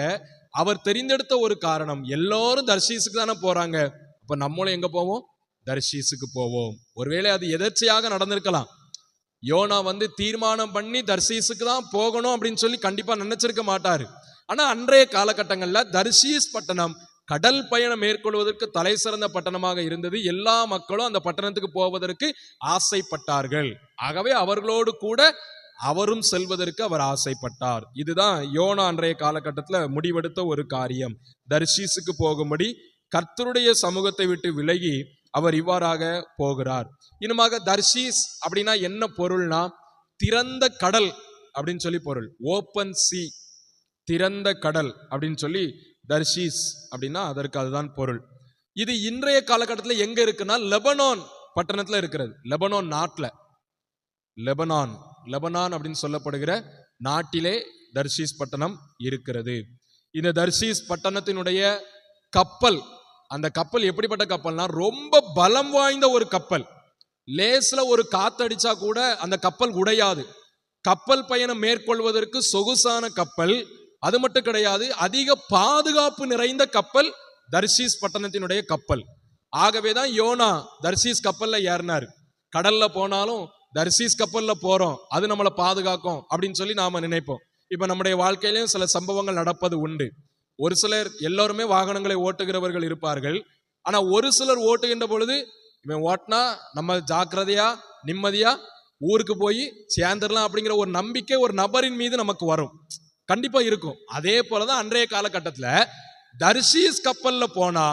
அவர் தெரிந்தெடுத்த ஒரு காரணம், எல்லோரும் தர்ஷீஸுக்கு தானே போறாங்க, அப்ப நம்மளும் எங்க போவோம்? தர்ஷீஸுக்கு போவோம். ஒருவேளை அது எதர்ச்சியாக நடந்திருக்கலாம். யோனா தீர்மானம் பண்ணி தர்ஷீஸுக்கு தான் போகணும் அப்படின்னு சொல்லி கண்டிப்பா நினைச்சிருக்க மாட்டாரு. ஆனா அன்றைய காலகட்டங்கள்ல தர்ஷீஸ் பட்டணம் கடல் பயணம் மேற்கொள்வதற்கு தலை சிறந்த பட்டணமாக இருந்தது. எல்லா மக்களும் அந்த பட்டணத்துக்கு போவதற்கு ஆசைப்பட்டார்கள். ஆகவே அவர்களோடு கூட அவரும் செல்வதற்கு அவர் ஆசைப்பட்டார். இதுதான் யோனா அன்றைய காலகட்டத்தில் முடிவெடுத்த ஒரு காரியம். தர்ஷீஸுக்கு போகும்படி கர்த்தருடைய சமூகத்தை விட்டு விலகி அவர் இவ்வாறாக போகிறார். இன்னுமாக தர்ஷீஸ் அப்படின்னா என்ன பொருள்னா, திறந்த கடல் அப்படின்னு சொல்லி பொருள். ஓப்பன் சி, திறந்த கடல் அப்படின்னு சொல்லி தர்ஷீஸ் அப்படின்னா அதற்கு அதுதான் பொருள். இது இன்றைய காலகட்டத்தில் எங்க இருக்குன்னா லெபனான் பட்டணத்துல இருக்கிறது. லெபனான் நாட்டில், லெபனான் அப்படின்னு சொல்லப்படுகிற நாட்டிலே தர்ஷீஸ் பட்டணம் இருக்கிறது. இந்த தர்ஷீஸ் பட்டணத்தினுடைய கப்பல், அந்த கப்பல் எப்படிப்பட்ட கப்பல்னா ரொம்ப பலம் வாய்ந்த ஒரு கப்பல். லேஸ்ல ஒரு காத்தடிச்சா கூட அந்த கப்பல் உடையாது. கப்பல் பயணம் மேற்கொள்வதற்கு சொகுசான கப்பல். அது மட்டும் கிடையாது, அதிக பாதுகாப்பு நிறைந்த கப்பல் தர்ஷீஸ் பட்டணத்தினுடைய கப்பல். ஆகவேதான் யோனா தர்ஷீஸ் கப்பல்ல ஏறினார். கடல்ல போனாலும் தர்ஷீஸ் கப்பல்ல போறோம், அது நம்மளை பாதுகாக்கும் அப்படின்னு சொல்லி நாம நினைப்போம். இப்ப நம்முடைய வாழ்க்கையிலும் சில சம்பவங்கள் நடப்பது உண்டு. ஒரு சிலர், எல்லோருமே வாகனங்களை ஓட்டுகிறவர்கள் இருப்பார்கள். ஆனா ஒரு சிலர் ஓட்டுகின்ற பொழுது இவன் ஓட்டினா நம்ம ஜாக்கிரதையா நிம்மதியா ஊருக்கு போய் சேர்ந்துடலாம் அப்படிங்கிற ஒரு நம்பிக்கை ஒரு நபரின் மீது நமக்கு வரும், கண்டிப்பா இருக்கும். அதே போலதான் அன்றைய காலகட்டத்துல தர்ஷீஸ் கப்பல்ல போனா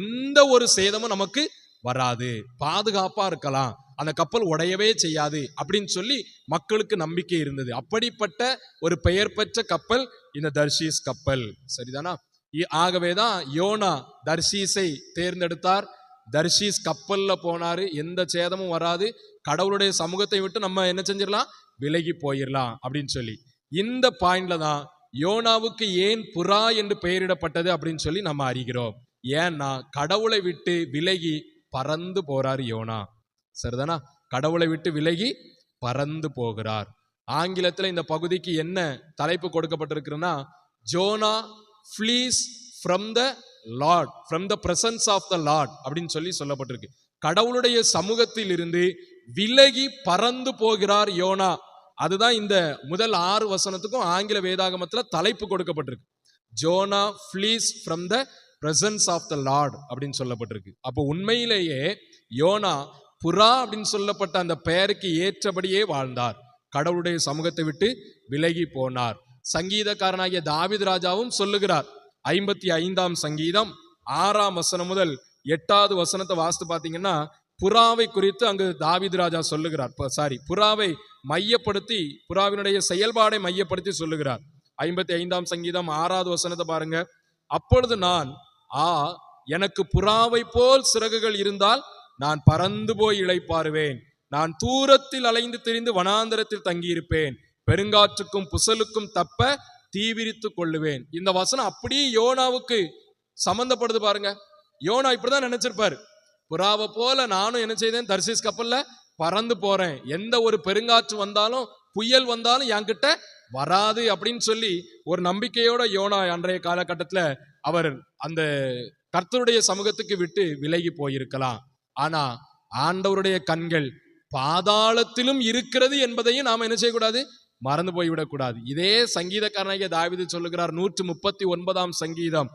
எந்த ஒரு சேதமும் நமக்கு வராது, பாதுகாப்பா இருக்கலாம், அந்த கப்பல் உடையவே செய்யாது அப்படின்னு சொல்லி மக்களுக்கு நம்பிக்கை இருந்தது. அப்படிப்பட்ட ஒரு பெயர் பெற்ற கப்பல் இந்த தர்ஷீஸ் கப்பல். சரிதானா? ஆகவேதான் யோனா தர்ஷீஸை தேர்ந்தெடுத்தார். தர்ஷீஸ் கப்பல்ல போனாரு, எந்த சேதமும் வராது, கடவுளுடைய சமூகத்தை விட்டு நம்ம என்ன செஞ்சிடலாம், விலகி போயிடலாம் அப்படின்னு சொல்லி. இந்த பாயிண்ட்ல தான் யோனாவுக்கு ஏன் புறா என்று பெயரிடப்பட்டது அப்படின்னு சொல்லி நம்ம அறிகிறோம். ஏன்னா கடவுளை விட்டு விலகி பறந்து போறார் யோனா. சரிதானா? கடவுளை விட்டு விலகி பறந்து போகிறார். ஆங்கிலத்தில் இந்த பகுதிக்கு என்ன தலைப்பு கொடுக்கப்பட்டிருக்குன்னா, Jonah flees from the Lord, from the presence of the Lord அப்படின்னு சொல்லி சொல்லப்பட்டிருக்கு. கடவுளுடைய சமூகத்தில் இருந்து விலகி பறந்து போகிறார் யோனா. அதுதான் இந்த முதல் 6 வசனத்துக்கும் ஆங்கில வேதாகமத்துல தலைப்பு கொடுக்கப்பட்டிருக்கு. Jonah flees from the presence of the Lord அப்படின்னு சொல்லப்பட்டிருக்கு. அப்போ உண்மையிலேயே யோனா புறா அப்படின்னு சொல்லப்பட்ட அந்த பெயருக்கு ஏற்றபடியே வாழ்ந்தார். கடவுளுடைய சமூகத்தை விட்டு விலகி போனார். சங்கீதக்காரனாகிய தாவீது ராஜாவும் சொல்லுகிறார். 55ஆம் சங்கீதம் 6ஆம் வசனம் முதல் 8வது வசனத்தை வாசித்து பார்த்தீங்கன்னா புறாவை குறித்து அங்கு தாவீது ராஜா சொல்லுகிறார். புறாவை மையப்படுத்தி, புறாவினுடைய செயல்பாடை மையப்படுத்தி சொல்லுகிறார். 55ஆம் சங்கீதம் 6வது வசனத்தை பாருங்க. அப்பொழுது நான் எனக்கு புறாவை போல் சிறகுகள் இருந்தால் நான் பறந்து போய் இளைப்பாறுவேன். நான் தூரத்தில் அலைந்து திரிந்து வனாந்தரத்தில் தங்கியிருப்பேன். பெருங்காற்றுக்கும் புசலுக்கும் தப்ப தீவிரித்து கொள்ளுவேன். இந்த வசனம் அப்படியே யோனாவுக்கு சம்பந்தப்படுது பாருங்க. யோனா இப்படிதான் நினைச்சிருப்பாரு. புறாவை போல நானும் என்ன செய்தேன், தர்சீஸ் கப்பல்ல பறந்து போறேன். எந்த ஒரு பெருங்காற்று வந்தாலும் புயல் வந்தாலும் என்கிட்ட வராது அப்படின்னு சொல்லி ஒரு நம்பிக்கையோட யோனா அன்றைய காலகட்டத்துல அவர் அந்த கர்த்தருடைய சமூகத்துக்கு விட்டு விலகி போயிருக்கலாம். ஆனா ஆண்டவருடைய கண்கள் பாதாளத்திலும் இருக்கிறது என்பதையும் நாம என்ன செய்யக்கூடாது, மறந்து போய்விடக்கூடாது. இதே சங்கீதக்காரனாகிய தாவீது சொல்லுகிறார். 139ஆம் சங்கீதம்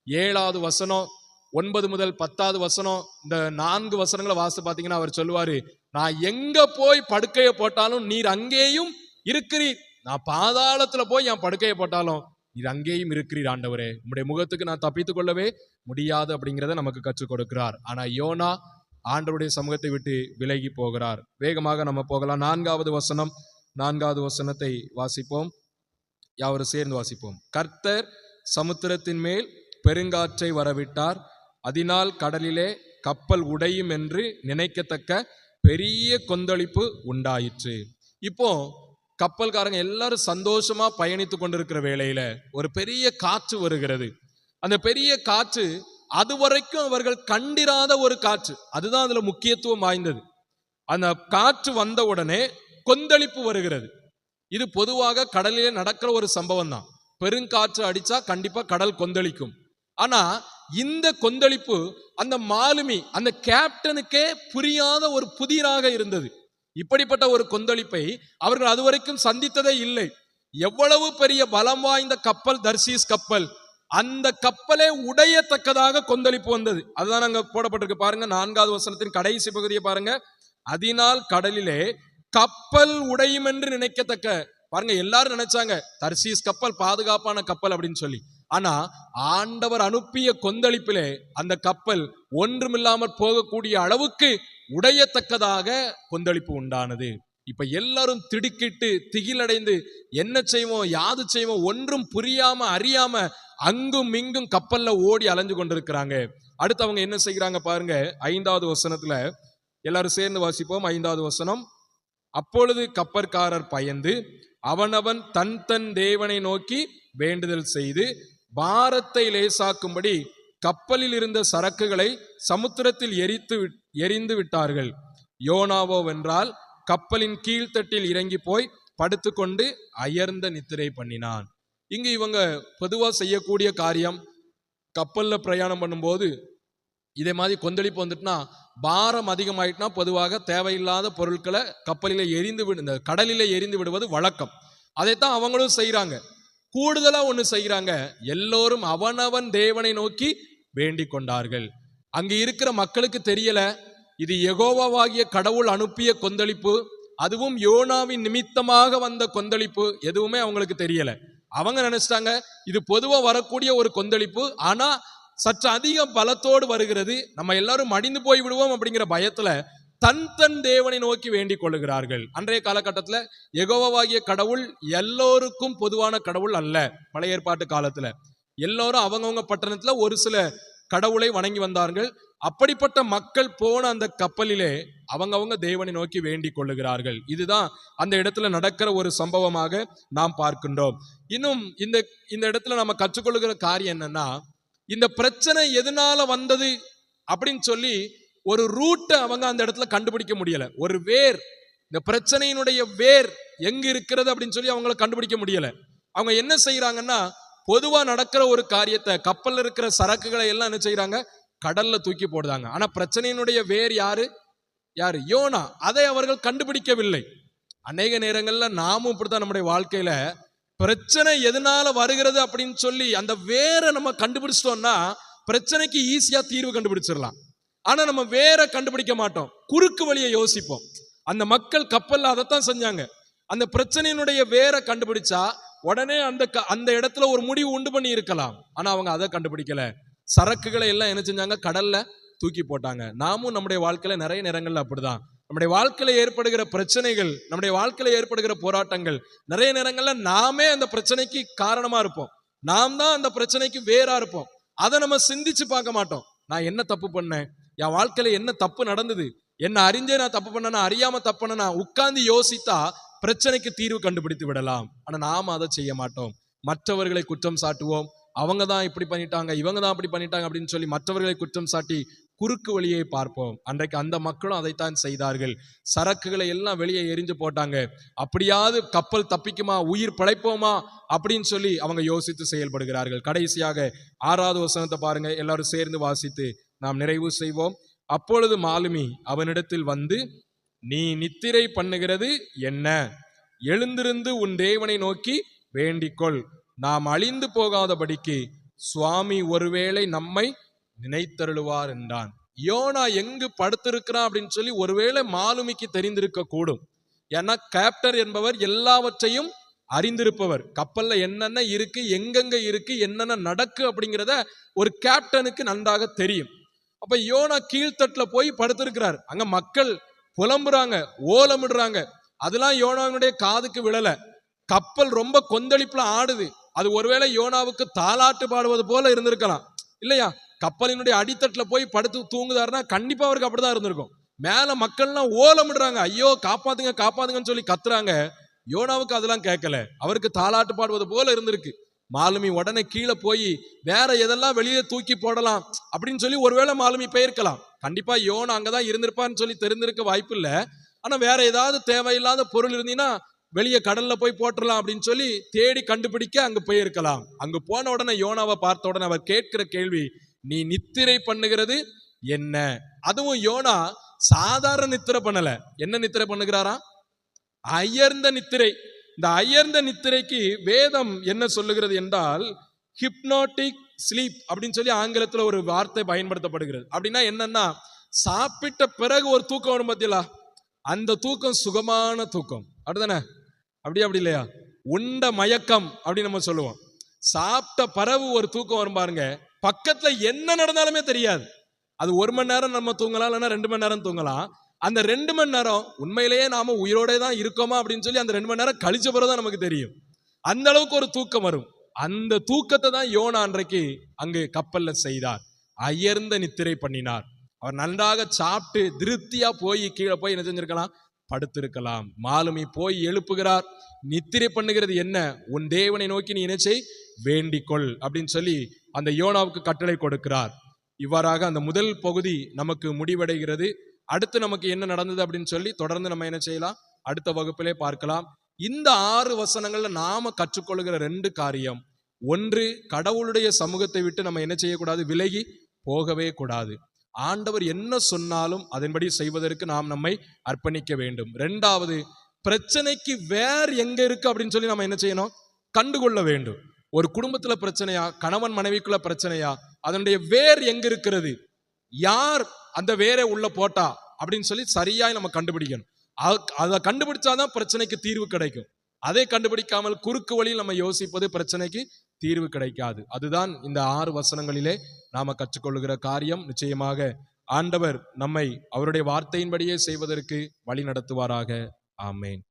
7வது வசனம் 9 முதல் 10வது வசனம், இந்த 4 வசனங்களை வாசித்து பார்த்தீங்கன்னா அவர் சொல்லுவாரு, நான் எங்க போய் படுக்கையை போட்டாலும் நீர் அங்கேயும் இருக்கிறீர். நான் பாதாளத்துல போய் என் படுக்கையை போட்டாலும் நீர் அங்கேயும் இருக்கிறீர் ஆண்டவரே. உம்முடைய முகத்துக்கு நான் தப்பித்துக் கொள்ளவே முடியாது அப்படிங்கிறத நமக்கு கற்றுக் கொடுக்கிறார். ஆனா யோனா ஆண்டவருடைய சமூகத்தை விட்டு விலகி போகிறார். வேகமாக நம்ம போகலாம். 4வது வசனத்தை வாசிப்போம். யாவரும் சேர்ந்து வாசிப்போம். கர்த்தர் சமுத்திரத்தின் மேல் பெருங்காற்றை வரவிட்டார். அதனால் கடலிலே கப்பல் உடையும் என்று நினைக்கத்தக்க பெரிய கொந்தளிப்பு உண்டாயிற்று. இப்போ கப்பல்காரங்க எல்லாரும் சந்தோஷமா பயணித்து கொண்டிருக்கிற வேளையில ஒரு பெரிய காற்று வருகிறது. அந்த பெரிய காற்று அதுவரைக்கும் அவர்கள் கண்டிராத ஒரு காற்று. அதுதான் அதுல முக்கியத்துவம் வாய்ந்தது. அந்த காற்று வந்த உடனே கொந்தளிப்பு வருகிறது. இது பொதுவாக கடலிலே நடக்கிற ஒரு சம்பவம் தான். பெருங்காற்று அடிச்சா கண்டிப்பா கடல் கொந்தளிக்கும். ஆனா இந்த கொந்தளிப்பு அந்த மாலுமி, அந்த கேப்டனுக்கே புரியாத ஒரு புதிராக இருந்தது. இப்படிப்பட்ட ஒரு கொந்தளிப்பை அவர்கள் அதுவரைக்கும் சந்தித்ததே இல்லை. எவ்வளவு பெரிய பலம் வாய்ந்த கப்பல் தர்சீஸ் கப்பல், அந்த கப்பலே உடையத்தக்கதாக கொந்தளிப்பு வந்தது. அதுதான் அங்க போடப்பட்டிருக்கு பாருங்க. 4வது வசனத்தின் கடைசி பகுதியை பாருங்க. அதனால் கடலிலே கப்பல் உடையும் என்று நினைக்கத்தக்க, பாருங்க எல்லாரும் நினைச்சாங்க தர்சீஸ் கப்பல் பாதுகாப்பான கப்பல் அப்படின்னு சொல்லி. ஆனா ஆண்டவர் அனுப்பிய கொந்தளிப்பிலே அந்த கப்பல் ஒன்றுமில்லாமல் போகக்கூடிய அளவுக்கு உடையத்தக்கதாக கொந்தளிப்பு உண்டானது. இப்ப எல்லாரும் திடுக்கிட்டு திகிலடைந்து என்ன செய்வோம் யாது செய்வோம் ஒன்றும் புரியாம அறியாம அங்கும் இங்கும் கப்பல்ல ஓடி அலைஞ்சு கொண்டிருக்கிறாங்க. அடுத்து அவங்க என்ன செய்கிறாங்க பாருங்க. 5வது வசனத்துல எல்லாரும் சேர்ந்து வாசிப்போம். 5வது வசனம். அப்பொழுது கப்பற்காரர் பயந்து அவனவன் தன் தன் தேவனை நோக்கி வேண்டுதல் செய்து பாரத்தை லேசாக்கும்படி கப்பலில் இருந்த சரக்குகளை சமுத்திரத்தில் எரிந்து விட்டார்கள். யோனாவோ வென்றால் கப்பலின் கீழ்த்தட்டில் இறங்கி போய் படுத்துக்கொண்டு அயர்ந்த நித்திரை பண்ணினான். இங்கு இவங்க பொதுவா செய்யக்கூடிய காரியம், கப்பல்ல பிரயாணம் பண்ணும்போது இதே மாதிரி கொந்தளிப்பு வந்துட்டுனா, பாரம் அதிகமாயிட்டுனா பொதுவாக தேவையில்லாத பொருட்களை கப்பலிலே இந்த கடலிலே எரிந்து விடுவது வழக்கம். அதைத்தான் அவங்களும் செய்யறாங்க. கூடுதலா ஒண்ணு செய்யறாங்க. எல்லோரும் அவனவன் தேவனை நோக்கி வேண்டிக் கொண்டார்கள். அங்க இருக்கிற மக்களுக்கு தெரியல இது யெகோவாவாகிய கடவுள் அனுப்பிய கொந்தளிப்பு, அதுவும் யோனாவின் நிமித்தமாக வந்த கொந்தளிப்பு, எதுவுமே அவங்களுக்கு தெரியல. அவங்க நினைச்சிட்டாங்க இது பொதுவா வரக்கூடிய ஒரு கொந்தளிப்பு, ஆனா சற்று அதிக பலத்தோடு வருகிறது, நம்ம எல்லாரும் மடிந்து போய் விடுவோம் அப்படிங்கிற பயத்துல தன் தன் தேவனை நோக்கி வேண்டிக் கொள்ளுகிறார்கள். அன்றைய காலகட்டத்துல யெகோவாவாகிய கடவுள் எல்லோருக்கும் பொதுவான கடவுள் அல்ல. பழைய ஏற்பாட்டு காலத்துல எல்லோரும் அவங்கவுங்க பட்டணத்துல ஒரு சில கடவுளை வணங்கி வந்தார்கள். அப்படிப்பட்ட மக்கள் போன அந்த கப்பலிலே அவங்கவங்க தேவனை நோக்கி வேண்டிக் கொள்ளுகிறார்கள். இதுதான் அந்த இடத்துல நடக்கிற ஒரு சம்பவமாக நாம் பார்க்கின்றோம். இன்னும் இந்த இடத்துல நம்ம கற்றுக்கொள்ளுகிற காரியம் என்னன்னா, இந்த பிரச்சனை எதனால வந்தது அப்படின்னு சொல்லி ஒரு ரூட்டை அவங்க அந்த இடத்துல கண்டுபிடிக்க முடியல. ஒரு வேர், இந்த பிரச்சனையினுடைய வேர் எங்க இருக்கிறது அப்படின்னு சொல்லி அவங்களை கண்டுபிடிக்க முடியல. அவங்க என்ன செய்யறாங்கன்னா, பொதுவா நடக்கிற ஒரு காரியத்தை, கப்பல்ல இருக்கிற சரக்குகளை எல்லாம் என்ன செய்யறாங்க, கடல்ல தூக்கி போடுறாங்க. ஆனா பிரச்சனையினுடைய வேர் யாரு? யாரு? யோனா. அதை அவர்கள் கண்டுபிடிக்கவில்லை. அநேக நேரங்கள்ல நாமும் இப்படித்தான் நம்முடைய வாழ்க்கையில பிரச்சனை எதனால வருகிறது அப்படின்னு சொல்லி அந்த வேற நம்ம கண்டுபிடிச்சிட்டோம்னா பிரச்சனைக்கு ஈஸியா தீர்வு கண்டுபிடிச்சிடலாம். ஆனா நம்ம வேற கண்டுபிடிக்க மாட்டோம், குறுக்கு வழியை யோசிப்போம். அந்த மக்கள் கப்பல்ல அதைத்தான் செஞ்சாங்க. அந்த பிரச்சனையினுடைய வேற கண்டுபிடிச்சா உடனே அந்த இடத்துல ஒரு முடிவு உண்டு பண்ணி இருக்கலாம். ஆனா அவங்க அதை கண்டுபிடிக்கல. சரக்குகளை எல்லாம் என்ன செஞ்சாங்க? கடல்ல தூக்கி போட்டாங்க. நாமும் நம்முடைய வாழ்க்கையில நிறைய நேரங்கள்ல அப்படிதான். நம்முடைய வாழ்க்கையில ஏற்படுகிற பிரச்சனைகள், நம்முடைய வாழ்க்கையில ஏற்படுகிற போராட்டங்கள், நிறைய நேரங்கள்ல நாமே அந்த பிரச்சனைக்கு காரணமா இருப்போம். நாம் தான் அந்த பிரச்சனைக்கு வேறா இருப்போம். அதை நம்ம சிந்திச்சு பார்க்க மாட்டோம். நான் என்ன தப்பு பண்ணேன், என் வாழ்க்கையில என்ன தப்பு நடந்தது, என்ன அறிஞ்சே நான் தப்பு பண்ணனா, அறியாம தப்பு பண்ணனா, உட்கார்ந்து யோசித்தா பிரச்சனைக்கு தீர்வு கண்டுபிடித்து விடலாம். ஆனா நாம அதை செய்ய மாட்டோம். மற்றவர்களை குற்றம் சாட்டுவோம். அவங்க தான் இப்படி பண்ணிட்டாங்க, இவங்க தான் அப்படி பண்ணிட்டாங்க அப்படின்னு சொல்லி மற்றவர்களை குற்றம் சாட்டி குறுக்கு வழியை பார்ப்போம். அன்றைக்கு அந்த மக்களும் அதைத்தான் செய்தார்கள். சரக்குகளை எல்லாம் வெளியே எரிஞ்சு போட்டாங்க. அப்படியாவது கப்பல் தப்பிக்குமா, உயிர் பிழைப்போமா அப்படின்னு சொல்லி அவங்க யோசித்து செயல்படுகிறார்கள். கடைசியாக 6வது வசனத்தை பாருங்க, எல்லாரும் சேர்ந்து வாசித்து நாம் நிறைவு செய்வோம். அப்பொழுது மாலுமி அவனிடத்தில் வந்து, நீ நித்திரை பண்ணுகிறது என்ன? எழுந்திருந்து உன் தேவனை நோக்கி வேண்டிக்கொள், நாம் அழிந்து போகாதபடிக்கு சுவாமி ஒருவேளை நம்மை நினைத்தருளுவார் என்றான். யோனா எங்கு படுத்திருக்கிறான் அப்படின்னு சொல்லி ஒருவேளை மாலுமிக்கு தெரிந்திருக்க கூடும். ஏன்னா கேப்டர் என்பவர் எல்லாவற்றையும் அறிந்திருப்பவர். கப்பல்ல என்னென்ன இருக்கு, எங்கெங்க இருக்கு, என்னென்ன நடக்கு அப்படிங்கிறத ஒரு கேப்டனுக்கு நன்றாக தெரியும். அப்ப யோனா கீழ்த்தட்டுல போய் படுத்திருக்கிறார். அங்க மக்கள் புலம்புறாங்க, ஓலமிடுறாங்க. அதெல்லாம் யோனாவினுடைய காதுக்கு விழல. கப்பல் ரொம்ப கொந்தளிப்புல ஆடுது. அது ஒருவேளை யோனாவுக்கு தாலாட்டு பாடுவது போல இருந்திருக்கலாம் இல்லையா? கப்பலினுடைய அடித்தட்டுல போய் படுத்து தூங்குதாருன்னா கண்டிப்பா அவருக்கு அப்படிதான் இருந்திருக்கும். மேல மக்கள்லாம் ஓலமிடுறாங்க, ஐயோ காப்பாத்துங்க காப்பாத்துங்கன்னு சொல்லி கத்துறாங்க. யோனாவுக்கு அதெல்லாம் கேட்கல, அவருக்கு தாலாட்டு பாடுவது போல இருந்திருக்கு. மாலுமி உடனே கீழே போய் வேற எதெல்லாம் வெளியே தூக்கி போடலாம் அப்படின்னு சொல்லி ஒருவேளை மாலுமி போயிருக்கலாம். கண்டிப்பா யோனா அங்கதான் இருந்திருப்பான்னு சொல்லி தெரிந்திருக்க வாய்ப்பு இல்லை. ஆனா வேற ஏதாவது தேவையில்லாத பொருள் இருந்தீங்கன்னா வெளியே கடல்ல போய் போட்டுடலாம் அப்படின்னு சொல்லி தேடி கண்டுபிடிக்க அங்க போயிருக்கலாம். அங்க போன உடனே யோனாவை பார்த்த உடனே அவர் கேட்கிற கேள்வி, நீ நித்திரை பண்ணுகிறது என்ன? அதுவும் யோனா சாதாரண நித்திரை பண்ணல. என்ன நித்திரை பண்ணுகிறாரா? அயர்ந்த நித்திரை. இந்த அயர்ந்த நித்திரைக்கு வேதம் என்ன சொல்லுகிறது என்றால் ஹிப்னோட்டிக் ஸ்லீப் அப்படின்னு சொல்லி ஆங்கிலத்துல ஒரு வார்த்தை பயன்படுத்தப்படுகிறது. அப்படின்னா என்னன்னா, சாப்பிட்ட பிறகு ஒரு தூக்கம் வரும் பத்தியா, அந்த தூக்கம் சுகமான தூக்கம். அப்படிதானே? அப்படி இல்லையா? உண்ட மயக்கம் அப்படின்னு நம்ம சொல்லுவோம். சாப்பிட்ட பிறகு ஒரு தூக்கம் வரும் பாருங்க, பக்கத்துல என்ன நடந்தாலுமே தெரியாது. அது 1 மணி நேரம் நம்ம தூங்கலாம், இல்லைன்னா 2 மணி நேரம் தூங்கலாம். அந்த 2 மணி நேரம் உண்மையிலேயே நாம உயிரோட தான் இருக்கோமா அப்படின்னு சொல்லி அந்த 2 மணி நேரம் கழிச்ச பிறகுதான் நமக்கு தெரியும். அந்த அளவுக்கு ஒரு தூக்கம் வரும். அந்த தூக்கத்தை தான் யோனா அன்றைக்கு அங்கு கப்பல்ல செய்தார். அயர்ந்த நித்திரை பண்ணினார். அவர் நன்றாக சாப்பிட்டு திருப்தியா போய் கீழே போய் என்ன செஞ்சிருக்கலாம்? படுத்திருக்கலாம். மாலுமி போய் எழுப்புகிறார். நித்திரை பண்ணுகிறது என்ன? உன் தேவனை நோக்கி நீ என்ன செய்? வேண்டிக்கொள் அப்படின்னு சொல்லி அந்த யோனாவுக்கு கட்டளை கொடுக்கிறார். இவ்வாறாக அந்த முதல் பகுதி நமக்கு முடிவடைகிறது. அடுத்து நமக்கு என்ன நடந்தது அப்படின்னு சொல்லி தொடர்ந்து நம்ம என்ன செய்யலாம்? அடுத்த வகுப்பிலே பார்க்கலாம். இந்த 6 வசனங்கள்ல நாம கற்றுக்கொள்கிற 2 காரியம். ஒன்று, கடவுளுடைய சமூகத்தை விட்டு நம்ம என்ன செய்யக்கூடாது? விலகி போகவே கூடாது. ஆண்டவர் என்ன சொன்னாலும் அதன்படி செய்வதற்கு நாம் நம்மை அர்ப்பணிக்க வேண்டும். 2வது, பிரச்சனைக்கு வேற எங்க இருக்கு அப்படின்னு சொல்லி நம்ம என்ன செய்யணும்? கண்டுகொள்ள வேண்டும். ஒரு குடும்பத்துல பிரச்சனையா, கணவன் மனைவிக்குள்ள பிரச்சனையா, அதனுடைய வேர் எங்க இருக்கிறது, யார் அந்த வேரை உள்ள போட்டா அப்படின்னு சொல்லி சரியாய் நம்ம கண்டுபிடிக்கணும். அதை கண்டுபிடிச்சாதான் பிரச்சனைக்கு தீர்வு கிடைக்கும். அதை கண்டுபிடிக்காமல் குறுக்கு வழியில் நம்ம யோசிப்பது பிரச்சனைக்கு தீர்வு கிடைக்காது. அதுதான் இந்த 6 வசனங்களிலே நாம கற்றுக்கொள்ளுகிற காரியம். நிச்சயமாக ஆண்டவர் நம்மை அவருடைய வார்த்தையின்படியே செய்வதற்கு வழி நடத்துவாராக. ஆமேன்.